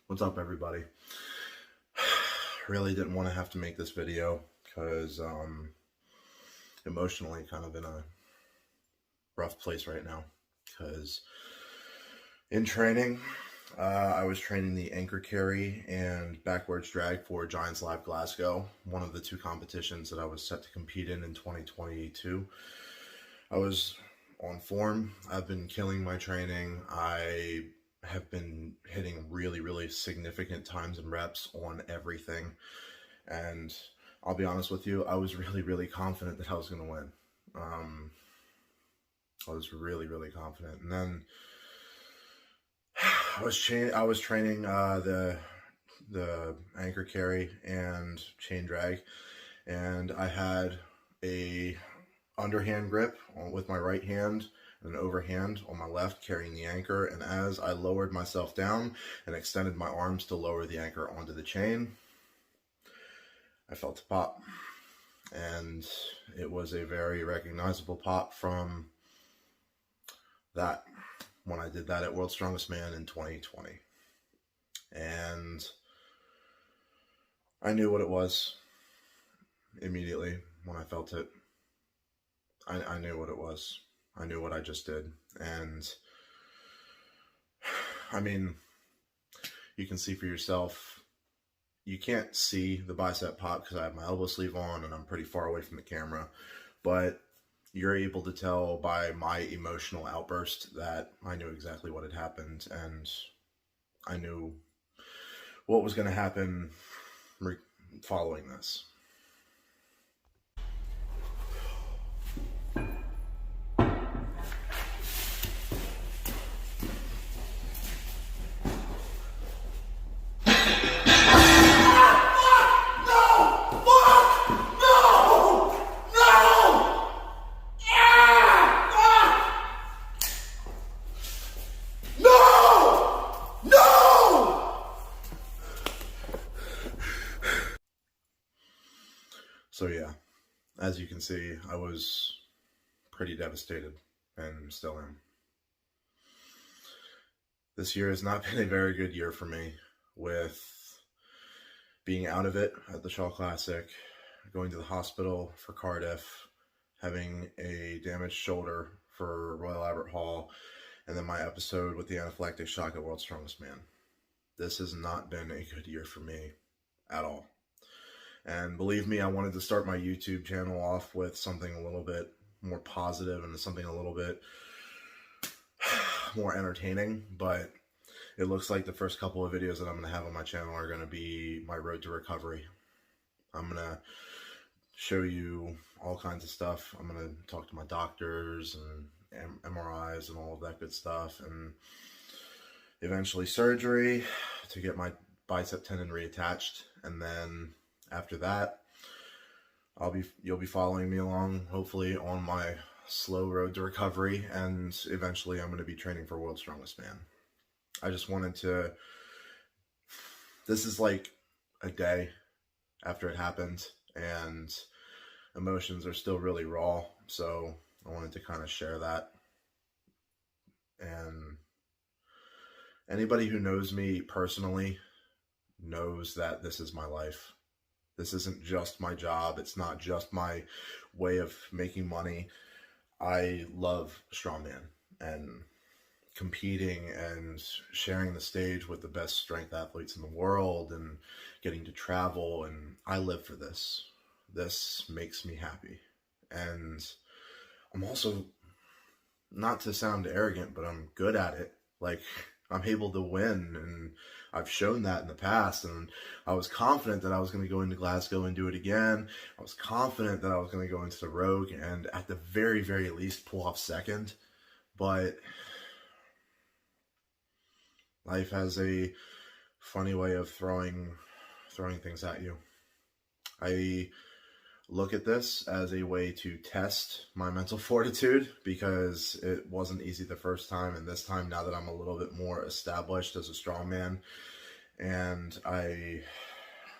What's up, everybody? Really didn't want to have to make this video because emotionally kind of in a rough place right now. Because in training, I was training the anchor carry and backwards drag for Giants Live Glasgow, one of the two competitions that I was set to compete in 2022. I was on form. I've been killing my training. I have been hitting really significant times and reps on everything. And I'll be honest with you, I was really confident that I was going to win. I was really confident. And then I was training the anchor carry and chain drag, and I had a underhand grip with my right hand and an overhand on my left carrying the anchor, and as I lowered myself down and extended my arms to lower the anchor onto the chain, I felt a pop, and it was a very recognizable pop from that when I did that at World's Strongest Man in 2020. And I knew what it was immediately when I felt it. I knew what it was. I knew what I just did. And I mean, you can see for yourself. You can't see the bicep pop because I have my elbow sleeve on and I'm pretty far away from the camera, but you're able to tell by my emotional outburst that I knew exactly what had happened, and I knew what was going to happen following this. So yeah, as you can see, I was pretty devastated and still am. This year has not been a very good year for me, with being out of it at the Shaw Classic, going to the hospital for Cardiff, having a damaged shoulder for Royal Albert Hall, and then my episode with the anaphylactic shock at World's Strongest Man. This has not been a good year for me at all. And believe me, I wanted to start my YouTube channel off with something a little bit more positive and something a little bit more entertaining, but it looks like the first couple of videos that I'm going to have on my channel are going to be my road to recovery. I'm going to show you all kinds of stuff. I'm going to talk to my doctors and MRIs and all of that good stuff, and eventually surgery to get my bicep tendon reattached, and then after that, you'll be following me along, hopefully, on my slow road to recovery, and eventually I'm going to be training for World's Strongest Man. I just wanted to, this is like a day after it happened, and emotions are still really raw, so I wanted to kind of share that. And anybody who knows me personally knows that this is my life. This isn't just my job. It's not just my way of making money. I love strongman and competing and sharing the stage with the best strength athletes in the world and getting to travel. And I live for this. This makes me happy. And I'm also, not to sound arrogant, but I'm good at it. Like, I'm able to win, and I've shown that in the past, and I was confident that I was going to go into Glasgow and do it again. I was confident that I was going to go into the Rogue and at the very least pull off second, but life has a funny way of throwing things at you. I look at this as a way to test my mental fortitude, because it wasn't easy the first time, and this time, now that I'm a little bit more established as a strongman and I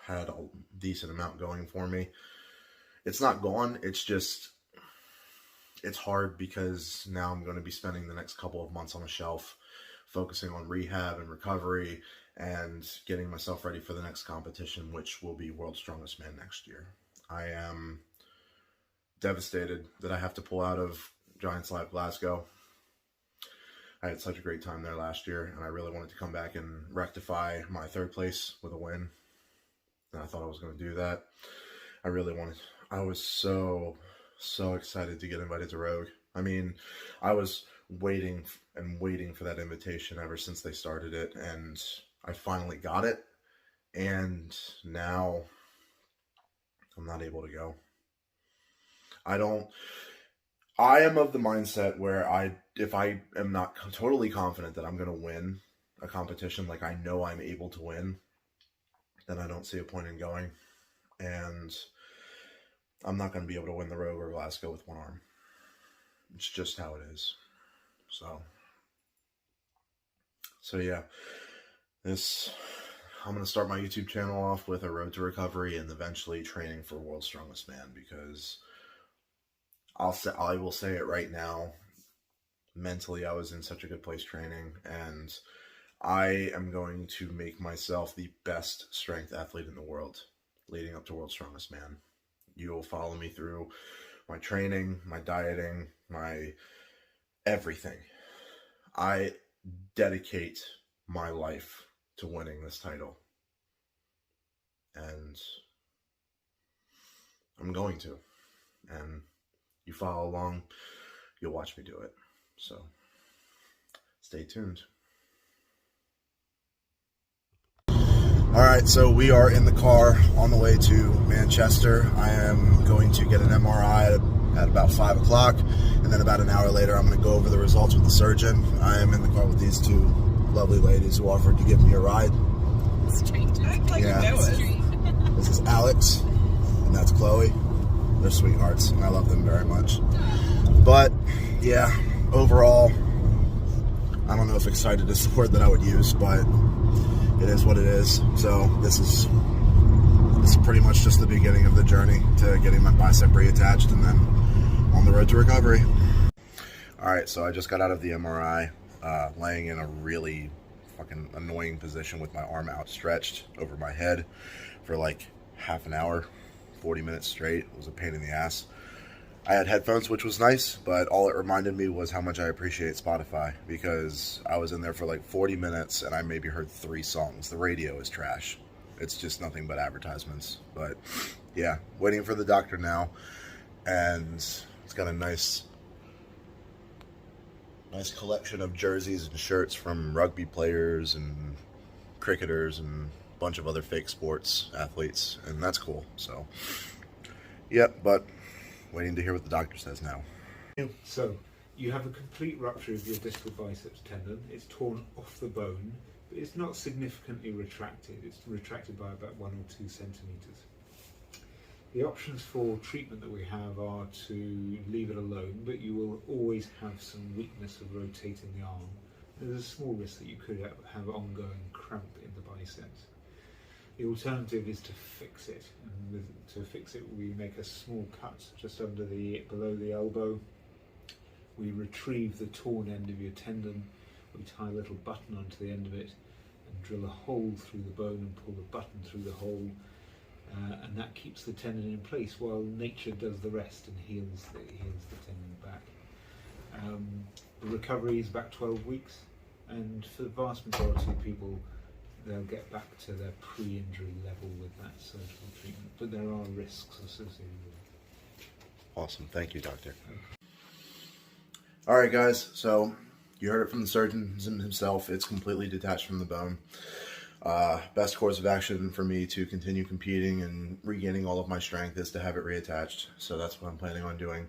had a decent amount going for me, it's not gone. It's just, it's hard because now I'm going to be spending the next couple of months on a shelf focusing on rehab and recovery, and getting myself ready for the next competition, which will be World's Strongest Man next year. I am devastated that I have to pull out of Giants Live Glasgow. I had such a great time there last year, and I really wanted to come back and rectify my third place with a win. And I thought I was going to do that. I was so excited to get invited to Rogue. I mean, I was waiting for that invitation ever since they started it, and I finally got it, and now I'm not able to go. I am of the mindset where if I am not totally confident that I'm going to win a competition, like I know I'm able to win, then I don't see a point in going. And I'm not going to be able to win the Rogue or Glasgow with one arm. It's just how it is. So yeah, I'm going to start my YouTube channel off with a road to recovery and eventually training for World's Strongest Man, because I will say it right now, mentally I was in such a good place training, and I am going to make myself the best strength athlete in the world leading up to World's Strongest Man. You'll follow me through my training, my dieting, my everything. I dedicate my life to winning this title, and I'm going to. And you follow along, you'll watch me do it. So stay tuned. All right, so we are in the car on the way to Manchester. I am going to get an MRI at about 5 o'clock, and then about an hour later, I'm going to go over the results with the surgeon. I am in the car with these two lovely ladies who offered to give me a ride. Strangers. This is Alex, and that's Chloe. They're sweethearts, and I love them very much. But yeah, overall, I don't know if excited is the word that I would use, but it is what it is. So this is pretty much just the beginning of the journey to getting my bicep reattached, and then on the road to recovery. All right, so I just got out of the MRI, laying in a really fucking annoying position with my arm outstretched over my head for like half an hour, 40 minutes straight. It was a pain in the ass. I had headphones, which was nice, but all it reminded me was how much I appreciate Spotify, because I was in there for like 40 minutes and I maybe heard 3 songs. The radio is trash. It's just nothing but advertisements. But yeah, waiting for the doctor now, and it's got a nice collection of jerseys and shirts from rugby players and cricketers and a bunch of other fake sports athletes, and that's cool. So yep, but waiting to hear what the doctor says now. So, you have a complete rupture of your distal biceps tendon. It's torn off the bone, but it's not significantly retracted. It's retracted by about 1 or 2 centimetres. The options for treatment that we have are to leave it alone, but you will always have some weakness of rotating the arm. There's a small risk that you could have ongoing cramp in the biceps. The alternative is to fix it. And to fix it, we make a small cut just below the elbow. We retrieve the torn end of your tendon. We tie a little button onto the end of it and drill a hole through the bone and pull the button through the hole. And that keeps the tendon in place while nature does the rest and heals the tendon back. The recovery is about 12 weeks, and for the vast majority of people, they'll get back to their pre-injury level with that surgical treatment, but there are risks associated with it. Awesome. Thank you, doctor. All right, guys. So you heard it from the surgeon himself. It's completely detached from the bone. Best course of action for me to continue competing and regaining all of my strength is to have it reattached. So that's what I'm planning on doing.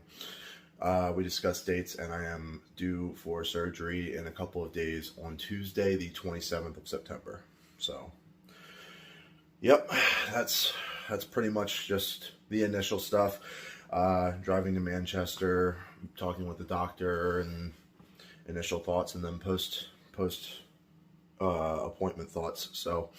We discussed dates, and I am due for surgery in a couple of days on Tuesday, the 27th of September. So, yep, that's pretty much just the initial stuff. Driving to Manchester, talking with the doctor, and initial thoughts, and then post appointment thoughts. So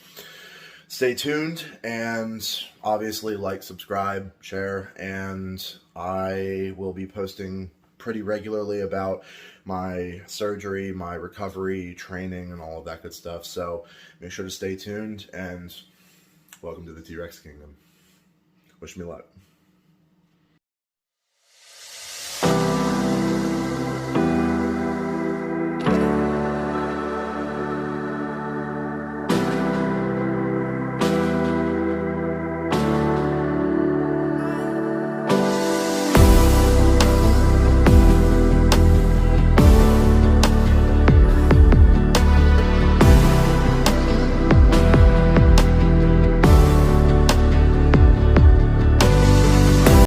stay tuned, and obviously like, subscribe, share, and I will be posting pretty regularly about my surgery, my recovery, training, and all of that good stuff. So make sure to stay tuned, and welcome to the T-Rex Kingdom. Wish me luck.